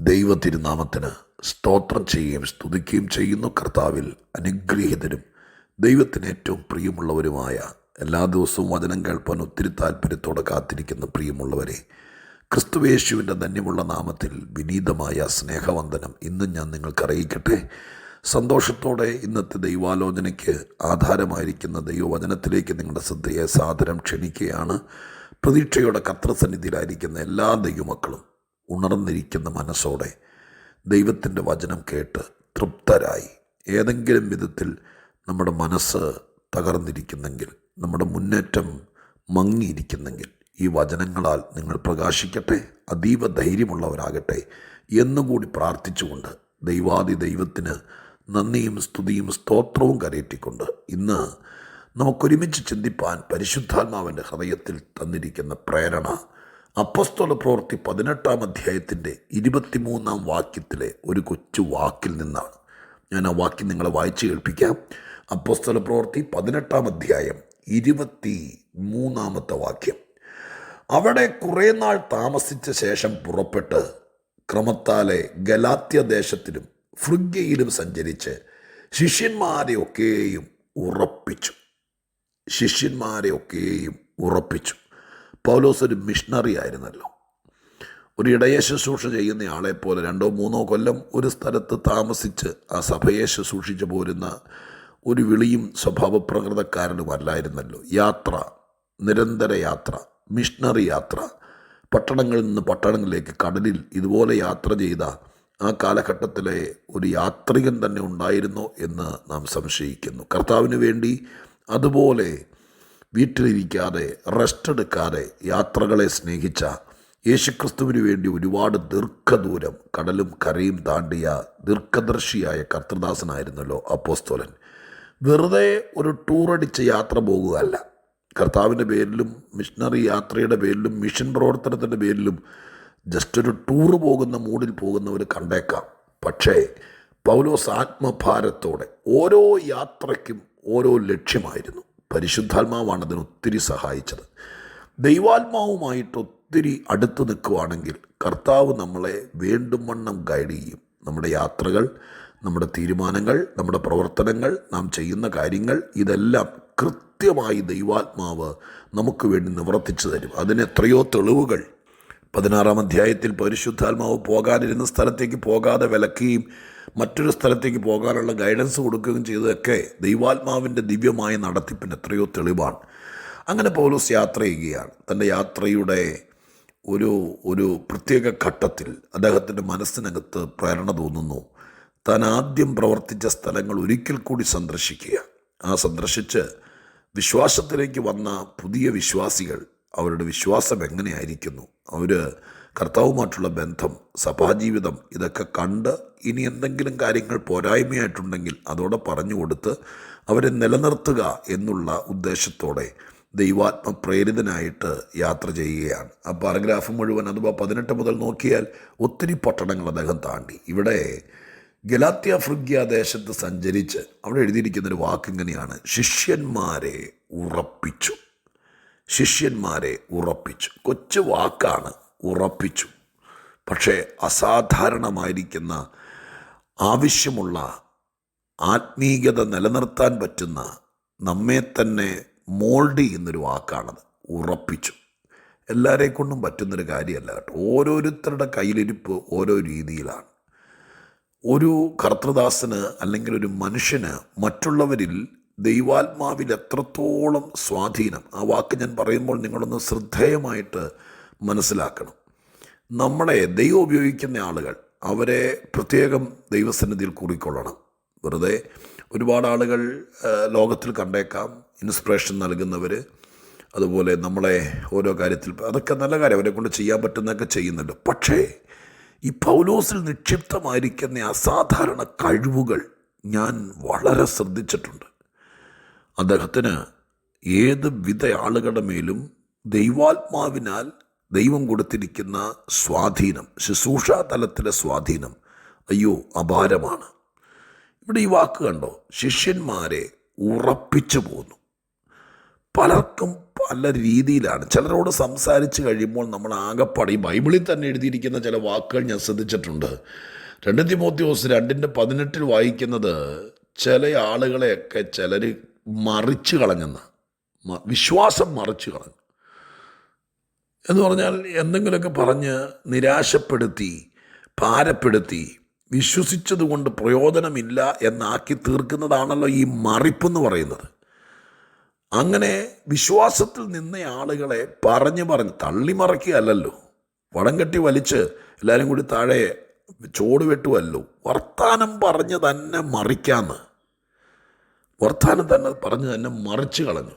ദൈവ തിരുനാമത്തിന് സ്തോത്രം ചെയ്യുകയും സ്തുതിക്കുകയും ചെയ്യുന്നു. കർത്താവിൽ അനുഗ്രഹീതരും ദൈവത്തിന് ഏറ്റവും പ്രിയമുള്ളവരുമായ എല്ലാ ദിവസവും വചനം കേൾപ്പാൻ ഒത്തിരി താല്പര്യത്തോടെ കാത്തിരിക്കുന്ന പ്രിയമുള്ളവരെ, ക്രിസ്തുവേശുവിൻ്റെ ധന്യമുള്ള നാമത്തിൽ വിനീതമായ സ്നേഹവന്ദനം ഇന്നും ഞാൻ നിങ്ങൾക്ക് അറിയിക്കട്ടെ. സന്തോഷത്തോടെ ഇന്നത്തെ ദൈവാലോചനയ്ക്ക് ആധാരമായിരിക്കുന്ന ദൈവവചനത്തിലേക്ക് നിങ്ങളുടെ ശ്രദ്ധയെ സാദരം ക്ഷണിക്കുകയാണ്. പ്രതീക്ഷയോടെ കർത്തൃസന്നിധിയിലായിരിക്കുന്ന എല്ലാ ദൈവമക്കളും ഉണർന്നിരിക്കുന്ന മനസ്സോടെ ദൈവത്തിൻ്റെ വചനം കേട്ട് തൃപ്തരായി, ഏതെങ്കിലും വിധത്തിൽ നമ്മുടെ മനസ്സ് തകർന്നിരിക്കുന്നെങ്കിൽ, നമ്മുടെ മുന്നേറ്റം മങ്ങിയിരിക്കുന്നെങ്കിൽ ഈ വചനങ്ങളാൽ നിങ്ങൾ പ്രകാശിക്കട്ടെ, അതീവ ധൈര്യമുള്ളവരാകട്ടെ എന്നുകൂടി പ്രാർത്ഥിച്ചുകൊണ്ട് ദൈവത്തിന് നന്ദിയും സ്തുതിയും സ്തോത്രവും കരയറ്റിക്കൊണ്ട് ഇന്ന് നമുക്കൊരുമിച്ച് ചിന്തിപ്പാൻ പരിശുദ്ധാത്മാവിൻ്റെ ഹൃദയത്തിൽ തന്നിരിക്കുന്ന പ്രേരണ അപ്പോസ്തല പ്രവൃത്തി 18-ാം അധ്യായത്തിൻ്റെ 23-ാം വാക്യത്തിലെ ഒരു കൊച്ചു വാക്കിൽ നിന്നാണ്. ഞാൻ ആ വാക്യം നിങ്ങളെ വായിച്ച് കേൾപ്പിക്കാം. അപ്പോസ്തല പ്രവൃത്തി 18-ാം അധ്യായം 23-ാമത്തെ വാക്യം. അവിടെ കുറേ നാൾ താമസിച്ച ശേഷം പുറപ്പെട്ട് ക്രമത്താലെ ഗലാത്യ ദേശത്തിലും ഫ്രിഗ്യയിലും സഞ്ചരിച്ച് ശിഷ്യന്മാരെയൊക്കെയും ഉറപ്പിച്ചു. പൗലോസ് ഒരു മിഷണറി ആയിരുന്നല്ലോ. ഒരു ഇടയ ശുശ്രൂഷ ചെയ്യുന്ന ആളെപ്പോലെ 2-3 കൊല്ലം ഒരു സ്ഥലത്ത് താമസിച്ച് ആ സഭയെ ശുശ്രൂഷിച്ച് പോരുന്ന ഒരു വിളിയും സ്വഭാവപ്രകൃതക്കാരനുമല്ലായിരുന്നല്ലോ. യാത്ര, നിരന്തര യാത്ര, മിഷണറി യാത്ര, പട്ടണങ്ങളിൽ നിന്ന് പട്ടണങ്ങളിലേക്ക് കടലിൽ ഇതുപോലെ യാത്ര ചെയ്ത ആ കാലഘട്ടത്തിലെ ഒരു യാത്രികൻ തന്നെ ഉണ്ടായിരുന്നോ എന്ന് നാം സംശയിക്കുന്നു. കർത്താവിന് വേണ്ടി അതുപോലെ വീട്ടിലിരിക്കാതെ, റെസ്റ്റ് എടുക്കാതെ യാത്രകളെ സ്നേഹിച്ച, യേശുക്രിസ്തുവിന് വേണ്ടി ഒരുപാട് ദീർഘദൂരം കടലും കരയും താണ്ടിയ ദീർഘദർശിയായ കർത്തൃദാസനായിരുന്നല്ലോ അപ്പോസ്തലൻ. വെറുതെ ഒരു ടൂറടിച്ച് യാത്ര പോകുകയല്ല. കർത്താവിൻ്റെ പേരിലും മിഷണറി യാത്രയുടെ പേരിലും മിഷൻ പ്രവർത്തനത്തിൻ്റെ പേരിലും ജസ്റ്റ് ഒരു ടൂറ് പോകുന്ന മൂഡിൽ പോകുന്നവർ കണ്ടേക്കാം. പക്ഷേ പൗലോസ് ആത്മഭാരത്തോടെ ഓരോ യാത്രയ്ക്കും ഓരോ ലക്ഷ്യമായിരുന്നു. പരിശുദ്ധാത്മാവാണ് അതിന് ഒത്തിരി സഹായിച്ചത്. ദൈവാത്മാവുമായിട്ട് ഒത്തിരി അടുത്ത് നിൽക്കുകയാണെങ്കിൽ കർത്താവ് നമ്മളെ വേണ്ടും വണ്ണം ഗൈഡ് ചെയ്യും. നമ്മുടെ യാത്രകൾ, നമ്മുടെ തീരുമാനങ്ങൾ, നമ്മുടെ പ്രവർത്തനങ്ങൾ, നാം ചെയ്യുന്ന കാര്യങ്ങൾ, ഇതെല്ലാം കൃത്യമായി ദൈവാത്മാവ് നമുക്ക് വേണ്ടി നിവർത്തിച്ചു തരും. അതിന് എത്രയോ തെളിവുകൾ 16-ാം അധ്യായത്തിൽ പരിശുദ്ധാത്മാവ് പോകാനിരുന്ന സ്ഥലത്തേക്ക് പോകാതെ വിലക്കുകയും മറ്റൊരു സ്ഥലത്തേക്ക് പോകാനുള്ള ഗൈഡൻസ് കൊടുക്കുകയും ചെയ്തതൊക്കെ ദൈവാത്മാവിൻ്റെ ദിവ്യമായ നടത്തിപ്പിന് എത്രയോ തെളിവാണ്. അങ്ങനെ പൗലോസ് യാത്ര ചെയ്യുകയാണ്. തൻ്റെ യാത്രയുടെ ഒരു പ്രത്യേക ഘട്ടത്തിൽ അദ്ദേഹത്തിൻ്റെ മനസ്സിനകത്ത് പ്രേരണ തോന്നുന്നു. താൻ ആദ്യം പ്രവർത്തിച്ച സ്ഥലങ്ങൾ ഒരിക്കൽ കൂടി സന്ദർശിക്കുക. സന്ദർശിച്ച് വിശ്വാസത്തിലേക്ക് വന്ന പുതിയ വിശ്വാസികൾ, അവരുടെ വിശ്വാസം എങ്ങനെയായിരിക്കുന്നു, അവർ കർത്താവുമായിട്ടുള്ള ബന്ധം, സഭാജീവിതം, ഇതൊക്കെ കണ്ട് ഇനി എന്തെങ്കിലും കാര്യങ്ങൾ പോരായ്മയായിട്ടുണ്ടെങ്കിൽ അതോടെ പറഞ്ഞു കൊടുത്ത് അവരെ നിലനിർത്തുക എന്നുള്ള ഉദ്ദേശത്തോടെ ദൈവാത്മപ്രേരിതനായിട്ട് യാത്ര ചെയ്യുകയാണ്. ആ പാരഗ്രാഫ് മുഴുവൻ അഥവാ 18 മുതൽ നോക്കിയാൽ ഒത്തിരി പട്ടണങ്ങൾ അദ്ദേഹം താണ്ടി. ഇവിടെ ഗലാത്യ ഫ്രിഗ്യ ദേശത്ത് സഞ്ചരിച്ച് അവിടെ എഴുതിയിരിക്കുന്നൊരു വാക്കിങ്ങനെയാണ്: ശിഷ്യന്മാരെ ഉറപ്പിച്ചു. കൊച്ചു വാക്കാണ്, ഉറപ്പിച്ചു. പക്ഷേ അസാധാരണമായിരിക്കുന്ന, ആവശ്യമുള്ള ആത്മീയത നിലനിർത്താൻ പറ്റുന്ന, നമ്മെ തന്നെ മോൾഡ് ചെയ്യുന്നൊരു വാക്കാണത്, ഉറപ്പിച്ചു. എല്ലാവരെ കൊണ്ടും പറ്റുന്നൊരു കാര്യമല്ല കേട്ടോ. ഓരോരുത്തരുടെ കയ്യിലിരിപ്പ് ഓരോ രീതിയിലാണ്. ഒരു കർത്തൃദാസന് അല്ലെങ്കിൽ ഒരു മനുഷ്യന് മറ്റുള്ളവരിൽ ദൈവാത്മാവിൽ എത്രത്തോളം സ്വാധീനം, ആ വാക്ക് ഞാൻ പറയുമ്പോൾ നിങ്ങളൊന്ന് ശ്രദ്ധേയമായിട്ട് മനസ്സിലാക്കണം. നമ്മളെ ദൈവം ഉപയോഗിക്കുന്ന ആളുകൾ, അവരെ പ്രത്യേകം ദൈവസന്നിധിയിൽ കൂറിക്കൊള്ളണം. വെറുതെ ഒരുപാട് ആളുകൾ ലോകത്തിൽ കണ്ടേക്കാം, ഇൻസ്പിറേഷൻ നൽകുന്നവർ, അതുപോലെ നമ്മളെ ഓരോ കാര്യത്തിൽ, അതൊക്കെ നല്ല കാര്യം, അവരെ കൊണ്ട് ചെയ്യാൻ പറ്റുന്നതൊക്കെ ചെയ്യുന്നുണ്ട്. പക്ഷേ ഈ പൗലോസിൽ നിക്ഷിപ്തമായിരിക്കുന്ന അസാധാരണ കഴിവുകൾ ഞാൻ വളരെ ശ്രദ്ധിച്ചിട്ടുണ്ട്. അദ്ദേഹത്തിന് ഏത് വിധ ആളുകളുടെ മേലും ദൈവാത്മാവിനാൽ ദൈവം കൊടുത്തിരിക്കുന്ന സ്വാധീനം, ശുശ്രൂഷാ തലത്തിലെ സ്വാധീനം, അയ്യോ അപാരമാണ്. ഇവിടെ ഈ വാക്ക് കണ്ടോ, ശിഷ്യന്മാരെ ഉറപ്പിച്ചു പോന്നു. പലർക്കും പല രീതിയിലാണ്. ചിലരോട് സംസാരിച്ച് കഴിയുമ്പോൾ നമ്മൾ ആകെപ്പാടെ ഈ ബൈബിളിൽ തന്നെ എഴുതിയിരിക്കുന്ന ചില വാക്കുകൾ ഞാൻ ശ്രദ്ധിച്ചിട്ടുണ്ട്. 2 തിമോത്തിയോസ് 2:18 വായിക്കുന്നത്, ചില ആളുകളെയൊക്കെ ചിലർ മറിച്ച് കളഞ്ഞെന്ന്, വിശ്വാസം മറിച്ച് കളഞ്ഞു എന്ന് പറഞ്ഞാൽ എന്തെങ്കിലുമൊക്കെ പറഞ്ഞ് നിരാശപ്പെടുത്തി, ഭാരപ്പെടുത്തി, വിശ്വസിച്ചതുകൊണ്ട് പ്രയോജനമില്ല എന്നാക്കി തീർക്കുന്നതാണല്ലോ ഈ മറിപ്പെന്ന് പറയുന്നത്. അങ്ങനെ വിശ്വാസത്തിൽ നിന്ന ആളുകളെ പറഞ്ഞ് തള്ളിമറിക്കുകയല്ലല്ലോ, വടം കെട്ടി വലിച്ച് എല്ലാവരും കൂടി താഴെ ചോട് വെട്ടുമല്ലോ, വർത്താനം പറഞ്ഞ് തന്നെ മറിക്കാന്ന്, വർത്താനം പറഞ്ഞ് തന്നെ മറിച്ച് കളഞ്ഞു.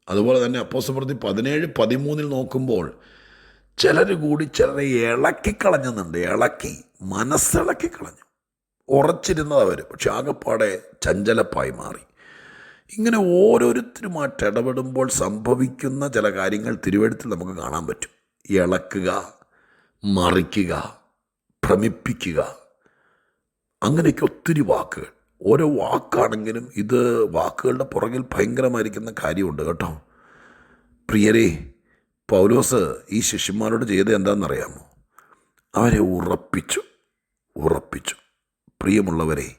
അതുപോലെ തന്നെ അപ്പോസ്തലപ്രവൃത്തി 17:13 നോക്കുമ്പോൾ ചിലർ കൂടി ചിലരെ ഇളക്കിക്കളഞ്ഞെന്നുണ്ട്. മനസ്സിളക്കിക്കളഞ്ഞു. ഉറച്ചിരുന്നതവർ, പക്ഷെ ആകെപ്പാടെ ചഞ്ചലപ്പായി മാറി. ഇങ്ങനെ ഓരോരുത്തരുമായിട്ട് ഇടപെടുമ്പോൾ സംഭവിക്കുന്ന ചില കാര്യങ്ങൾ തിരുവെഴുത്തിൽ നമുക്ക് കാണാൻ പറ്റും. ഇളക്കുക, മറിക്കുക, ഭ്രമിപ്പിക്കുക, അങ്ങനെയൊക്കെ ഒത്തിരി വാക്കുകൾ. ഓരോ വാക്കാണെങ്കിലും ഇത് വാക്കുകളുടെ പുറകിൽ ഭയങ്കരമായിരിക്കുന്ന കാര്യമുണ്ട് കേട്ടോ. പ്രിയരെ, പൗലോസ് ഈ ശിഷ്യന്മാരോട് ചെയ്തത് എന്താണെന്നറിയാമോ? അവരെ ഉറപ്പിച്ചു. പ്രിയമുള്ളവരെ,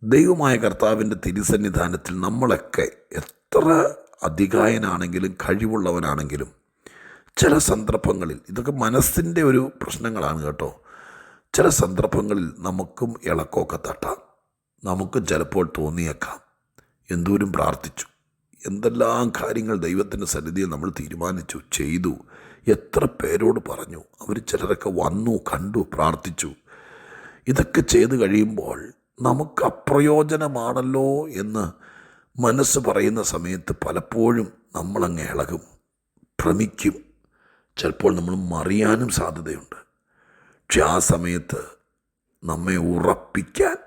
ദൈവമായ കർത്താവിൻ്റെ തിരുസന്നിധാനത്തിൽ നമ്മളൊക്കെ എത്ര അധികായനാണെങ്കിലും കഴിവുള്ളവനാണെങ്കിലും ചില സന്ദർഭങ്ങളിൽ, ഇതൊക്കെ മനസ്സിൻ്റെ ഒരു പ്രശ്നങ്ങളാണ് കേട്ടോ, ചില സന്ദർഭങ്ങളിൽ നമുക്കും ഇളക്കമൊക്കെ തട്ടാം. നമുക്കും ചിലപ്പോൾ തോന്നിയേക്കാം, എന്തോരം പ്രാർത്ഥിച്ചു, എന്തെല്ലാം കാര്യങ്ങൾ ദൈവത്തിൻ്റെ സന്നിധിയിൽ നമ്മൾ തീരുമാനിച്ചു, ചെയ്തു, എത്ര പേരോട് പറഞ്ഞു, അവർ ചിലരൊക്കെ വന്നു, കണ്ടു, പ്രാർത്ഥിച്ചു. ഇതൊക്കെ ചെയ്ത് കഴിയുമ്പോൾ നമുക്ക് അപ്രയോജനമാണല്ലോ എന്ന് മനസ്സ് പറയുന്ന സമയത്ത് പലപ്പോഴും നമ്മളങ്ങ് ഇളകും, ഭ്രമിക്കും, ചിലപ്പോൾ നമ്മൾ മറിയാനും സാധ്യതയുണ്ട്. പക്ഷെ ആ സമയത്ത് നമ്മെ ഉറപ്പിക്കാൻ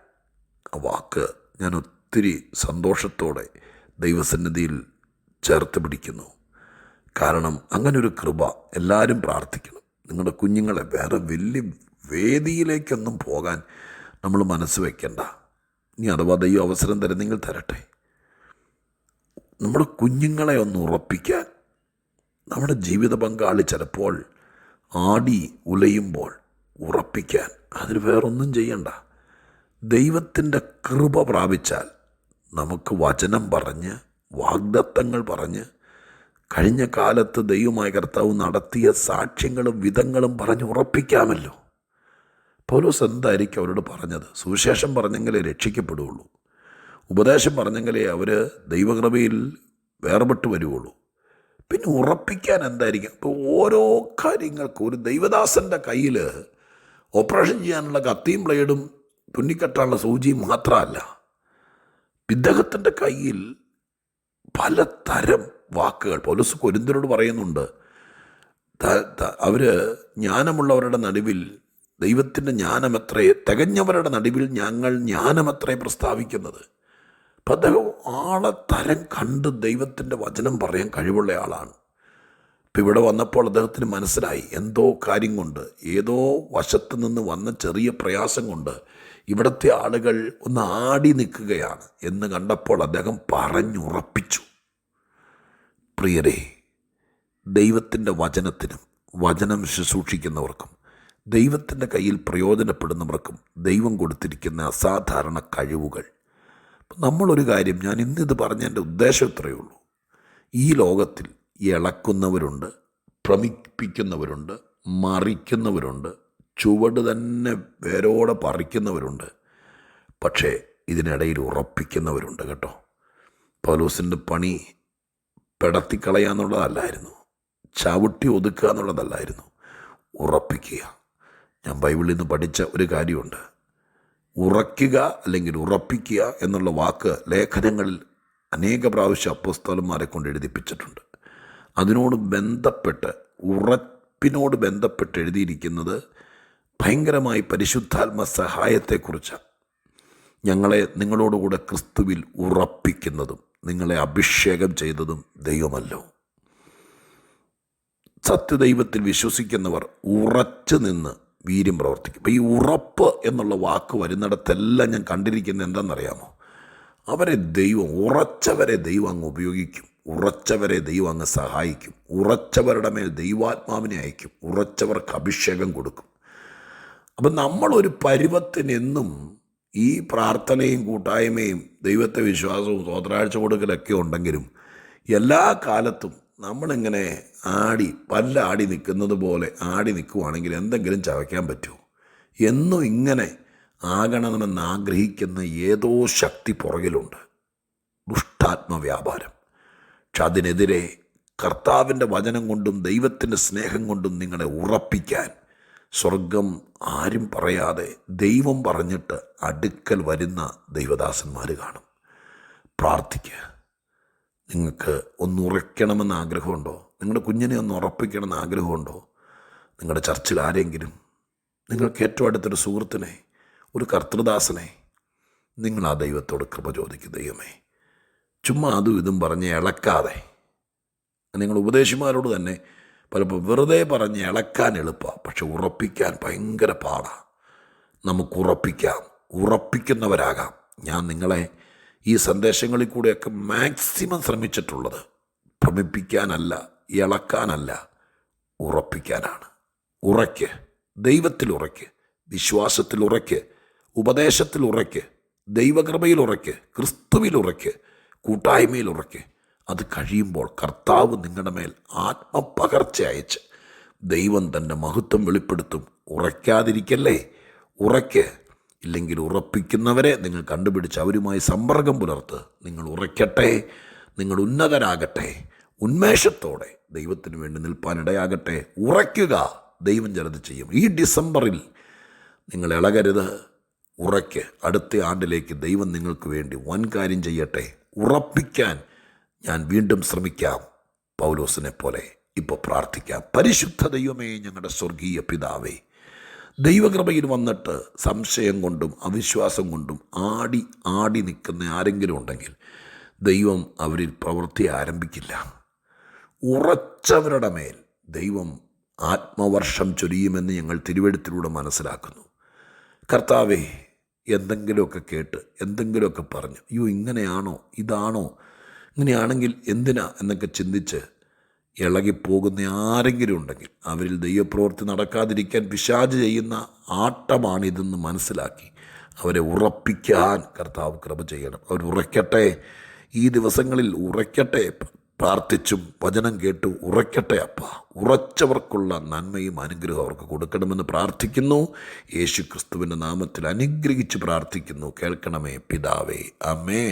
ആ വാക്ക് ഞാൻ ഒത്തിരി സന്തോഷത്തോടെ ദൈവസന്നിധിയിൽ ചേർത്ത് പിടിക്കുന്നു. കാരണം അങ്ങനൊരു കൃപ എല്ലാവരും പ്രാർത്ഥിക്കണം. നിങ്ങളുടെ കുഞ്ഞുങ്ങളെ വേറെ വലിയ വേദിയിലേക്കൊന്നും പോകാൻ നമ്മൾ മനസ്സ് വയ്ക്കണ്ട. ഇനി അഥവാ ദൈവം അവസരം തരുന്നെങ്കിൽ തരട്ടെ. നമ്മുടെ കുഞ്ഞുങ്ങളെ ഒന്ന് ഉറപ്പിക്കാൻ, നമ്മുടെ ജീവിത പങ്കാളി ചിലപ്പോൾ ആടി ഉലയുമ്പോൾ ഉറപ്പിക്കാൻ, അതിന് വേറൊന്നും ചെയ്യണ്ട. ദൈവത്തിൻ്റെ കൃപ പ്രാപിച്ചാൽ നമുക്ക് വചനം പറഞ്ഞ്, വാഗ്ദത്തങ്ങൾ പറഞ്ഞ്, കഴിഞ്ഞ കാലത്ത് ദൈവമായ കർത്താവ് നടത്തിയ സാക്ഷ്യങ്ങളും വിധങ്ങളും പറഞ്ഞ് ഉറപ്പിക്കാമല്ലോ. പൗലോസ് എന്തായിരിക്കും അവരോട് പറഞ്ഞത്? സുവിശേഷം പറഞ്ഞെങ്കിലേ രക്ഷിക്കപ്പെടുകയുള്ളൂ, ഉപദേശം പറഞ്ഞെങ്കിലേ അവർ ദൈവകൃപയിൽ വേർപെട്ട് വരുവുള്ളൂ. പിന്നെ ഉറപ്പിക്കാൻ എന്തായിരിക്കും? ഇപ്പോൾ ഓരോ കാര്യങ്ങൾക്കും ഒരു ദൈവദാസൻ്റെ കയ്യിൽ ഓപ്പറേഷൻ ചെയ്യാനുള്ള കത്തിയും ബ്ലേഡും തുന്നിക്കെട്ടാനുള്ള സൂചിയും മാത്രമല്ല, ഇദ്ദേഹത്തിൻ്റെ കയ്യിൽ പലതരം വാക്കുകൾ. പൗലോസ് കൊരിന്ത്യരോട് പറയുന്നുണ്ട്, അവർ ജ്ഞാനമുള്ളവരുടെ നടുവിൽ ദൈവത്തിൻ്റെ ജ്ഞാനമത്രേ, തികഞ്ഞവരുടെ നടുവിൽ ഞങ്ങൾ ജ്ഞാനമത്രേ പ്രസ്താവിക്കുന്നത്. അപ്പം അദ്ദേഹം തരം കണ്ട് ദൈവത്തിൻ്റെ വചനം പറയാൻ കഴിവുള്ള ആളാണ്. ഇപ്പം ഇവിടെ വന്നപ്പോൾ അദ്ദേഹത്തിന് മനസ്സിലായി, എന്തോ കാര്യം കൊണ്ട്, ഏതോ വശത്ത് നിന്ന് വന്ന ചെറിയ പ്രയാസം കൊണ്ട് ഇവിടുത്തെ ആളുകൾ ഒന്ന് ആടി നിൽക്കുകയാണ് എന്ന് കണ്ടപ്പോൾ അദ്ദേഹം പറഞ്ഞുറപ്പിച്ചു. പ്രിയരെ, ദൈവത്തിൻ്റെ വചനത്തിനും വചനം ശുശ്രൂഷിക്കുന്നവർക്കും ദൈവത്തിൻ്റെ കയ്യിൽ പ്രയോജനപ്പെടുന്നവർക്കും ദൈവം കൊടുത്തിരിക്കുന്ന അസാധാരണ കഴിവുകൾ. നമ്മളൊരു കാര്യം, ഞാൻ ഇന്നിത് പറഞ്ഞതിൻ്റെ ഉദ്ദേശം ഇത്രയേ ഉള്ളൂ. ഈ ലോകത്തിൽ ഇളക്കുന്നവരുണ്ട്, ഭ്രമിപ്പിക്കുന്നവരുണ്ട്, മറിക്കുന്നവരുണ്ട്, ചുവട് തന്നെ വേരോടെ പറിക്കുന്നവരുണ്ട്. പക്ഷേ ഇതിനിടയിൽ ഉറപ്പിക്കുന്നവരുണ്ട് കേട്ടോ. പൗലോസിൻ്റെ പണി പെടത്തിക്കളയാന്നുള്ളതല്ലായിരുന്നു, ചവിട്ടി ഒതുക്കുക എന്നുള്ളതല്ലായിരുന്നു, ഉറപ്പിക്കുക. ഞാൻ ബൈബിളിൽ നിന്ന് പഠിച്ച ഒരു കാര്യമുണ്ട്. ഉറയ്ക്കുക അല്ലെങ്കിൽ ഉറപ്പിക്കുക എന്നുള്ള വാക്ക് ലേഖനങ്ങളിൽ അനേക പ്രാവശ്യം അപ്പോസ്തലന്മാരെ കൊണ്ട് എഴുതിപ്പിച്ചിട്ടുണ്ട്. അതിനോട് ബന്ധപ്പെട്ട്, ഉറപ്പിനോട് ബന്ധപ്പെട്ട് എഴുതിയിരിക്കുന്നത് ഭയങ്കരമായി പരിശുദ്ധാത്മ സഹായത്തെക്കുറിച്ചാണ്. ഞങ്ങളെ നിങ്ങളോടുകൂടെ ക്രിസ്തുവിൽ ഉറപ്പിക്കുന്നതും നിങ്ങളെ അഭിഷേകം ചെയ്തതും ദൈവമല്ലോ. സത്യദൈവത്തിൽ വിശ്വസിക്കുന്നവർ ഉറച്ചു നിന്ന് വീര്യം പ്രവർത്തിക്കും. അപ്പോൾ ഈ ഉറപ്പ് എന്നുള്ള വാക്ക് വരുന്നിടത്തെല്ലാം ഞാൻ കണ്ടിരിക്കുന്നത് എന്താണെന്നറിയാമോ? അവരെ ദൈവം, ഉറച്ചവരെ ദൈവം അങ്ങ് ഉപയോഗിക്കും. ഉറച്ചവരെ ദൈവം അങ്ങ് സഹായിക്കും. ഉറച്ചവരുടെ മേൽ ദൈവാത്മാവിനെ അയക്കും. ഉറച്ചവർക്ക് അഭിഷേകം കൊടുക്കും. അപ്പം നമ്മളൊരു പരുവത്തിനെന്നും ഈ പ്രാർത്ഥനയും കൂട്ടായ്മയും ദൈവത്തെ വിശ്വാസവും സ്വോത്രാഴ്ച കൊടുക്കലൊക്കെ ഉണ്ടെങ്കിലും എല്ലാ കാലത്തും നമ്മളിങ്ങനെ പല്ലാടി നിൽക്കുന്നത് പോലെ ആടി നിൽക്കുവാണെങ്കിൽ എന്തെങ്കിലും ചവയ്ക്കാൻ പറ്റുമോ? എന്നും ഇങ്ങനെ ആകണമെന്ന് ആഗ്രഹിക്കുന്ന ഏതോ ശക്തി പുറകിലുണ്ട്, ദുഷ്ടാത്മവ്യാപാരം. പക്ഷെ അതിനെതിരെ കർത്താവിൻ്റെ വചനം കൊണ്ടും ദൈവത്തിൻ്റെ സ്നേഹം കൊണ്ടും നിങ്ങളെ ഉറപ്പിക്കാൻ സ്വർഗം ആരും പറയാതെ ദൈവം പറഞ്ഞിട്ട് അടുക്കൽ വരുന്ന ദൈവദാസന്മാർ കാണും. പ്രാർത്ഥിക്കുക. നിങ്ങൾക്ക് ഒന്ന് ഉറയ്ക്കണമെന്ന് ആഗ്രഹമുണ്ടോ? നിങ്ങളുടെ കുഞ്ഞിനെ ഒന്ന് ഉറപ്പിക്കണമെന്ന് ആഗ്രഹമുണ്ടോ? നിങ്ങളുടെ ചർച്ചിൽ ആരെങ്കിലും, നിങ്ങൾക്ക് ഏറ്റവും അടുത്തൊരു സുഹൃത്തിനെ, ഒരു കർത്തൃദാസനെ, നിങ്ങൾ ആ ദൈവത്തോട് കൃപ ചോദിക്കും. ദൈവമേ, ചുമ്മാ അതും ഇതും പറഞ്ഞ് ഇളക്കാതെ. നിങ്ങൾ ഉപദേശിമാരോട് തന്നെ പലപ്പോൾ വെറുതെ പറഞ്ഞ് ഇളക്കാൻ എളുപ്പമാണ്, പക്ഷെ ഉറപ്പിക്കാൻ ഭയങ്കര പാടാണ്. നമുക്ക് ഉറപ്പിക്കുന്നവരാകാം. ഞാൻ നിങ്ങളെ ഈ സന്ദേശങ്ങളിൽ കൂടെയൊക്കെ മാക്സിമം ശ്രമിച്ചിട്ടുള്ളത് ഭ്രമിപ്പിക്കാനല്ല, ഇളക്കാനല്ല, ഉറപ്പിക്കാനാണ്. ഉറയ്ക്ക്, ദൈവത്തിൽ ഉറയ്ക്ക്, വിശ്വാസത്തിൽ ഉറയ്ക്ക്, ഉപദേശത്തിൽ ഉറയ്ക്ക്, ദൈവകൃപയിൽ ഉറയ്ക്ക്, ക്രിസ്തുവിൽ ഉറയ്ക്ക്, കൂട്ടായ്മയിൽ ഉറയ്ക്ക്. അത് കഴിയുമ്പോൾ കർത്താവ് നിങ്ങളുടെ മേൽ ആത്മപകർച്ച അയച്ച് ദൈവം തൻ്റെ മഹത്വം വെളിപ്പെടുത്തും. ഉറയ്ക്കാതിരിക്കല്ലേ, ഉറയ്ക്ക്. ഇല്ലെങ്കിൽ ഉറപ്പിക്കുന്നവരെ നിങ്ങൾ കണ്ടുപിടിച്ച് അവരുമായി സമ്പർക്കം പുലർത്ത്. നിങ്ങൾ ഉറയ്ക്കട്ടെ, നിങ്ങൾ ഉന്നതരാകട്ടെ, ഉന്മേഷത്തോടെ ദൈവത്തിന് വേണ്ടി നിൽപ്പാനിടയാകട്ടെ. ഉറയ്ക്കുക, ദൈവം ചിലത് ചെയ്യും. ഈ ഡിസംബറിൽ നിങ്ങൾ ഇളകരുത്, ഉറയ്ക്ക്. അടുത്ത ആണ്ടിലേക്ക് ദൈവം നിങ്ങൾക്ക് വേണ്ടി വൻ കാര്യം ചെയ്യട്ടെ. ഉറപ്പിക്കാൻ ഞാൻ വീണ്ടും ശ്രമിക്കാം, പൗലോസിനെ പോലെ. ഇപ്പോൾ പ്രാർത്ഥിക്കാം. പരിശുദ്ധ ദൈവമേ, ഞങ്ങളുടെ സ്വർഗീയ പിതാവേ, ദൈവകൃപയിൽ വന്നിട്ട് സംശയം കൊണ്ടും അവിശ്വാസം കൊണ്ടും ആടി നിൽക്കുന്ന ആരെങ്കിലും ഉണ്ടെങ്കിൽ ദൈവം അവരിൽ പ്രവൃത്തി ആരംഭിക്കില്ല. ഉറച്ചവരുടെ മേൽ ദൈവം ആത്മവർഷം ചൊരിയുമെന്ന് ഞങ്ങൾ തിരുവെഴുത്തിലൂടെ മനസ്സിലാക്കുന്നു. കർത്താവേ, എന്തെങ്കിലുമൊക്കെ കേട്ട് എന്തെങ്കിലുമൊക്കെ പറഞ്ഞു, അയ്യോ ഇങ്ങനെയാണോ, ഇതാണോ, ഇങ്ങനെയാണെങ്കിൽ എന്തിനാ എന്നൊക്കെ ചിന്തിച്ച് ഇളകിപ്പോകുന്ന ആരെങ്കിലും ഉണ്ടെങ്കിൽ അവരിൽ ദൈവപ്രവൃത്തി നടക്കാതിരിക്കാൻ പിശാച് ചെയ്യുന്ന ആട്ടമാണിതെന്ന് മനസ്സിലാക്കി അവരെ ഉറപ്പിക്കാൻ കർത്താവ് കൃപ ചെയ്യണം. അവർ ഉറയ്ക്കട്ടെ, ഈ ദിവസങ്ങളിൽ ഉറയ്ക്കട്ടെ. പ്രാർത്ഥിച്ചും വചനം കേട്ടു ഉറയ്ക്കട്ടെ അപ്പ. ഉറച്ചവർക്കുള്ള നന്മയും അനുഗ്രഹം അവർക്ക് കൊടുക്കണമെന്ന് പ്രാർത്ഥിക്കുന്നു. യേശു ക്രിസ്തുവിൻ്റെ നാമത്തിൽ അനുഗ്രഹിച്ച് പ്രാർത്ഥിക്കുന്നു. കേൾക്കണമേ പിതാവേ. ആമേൻ.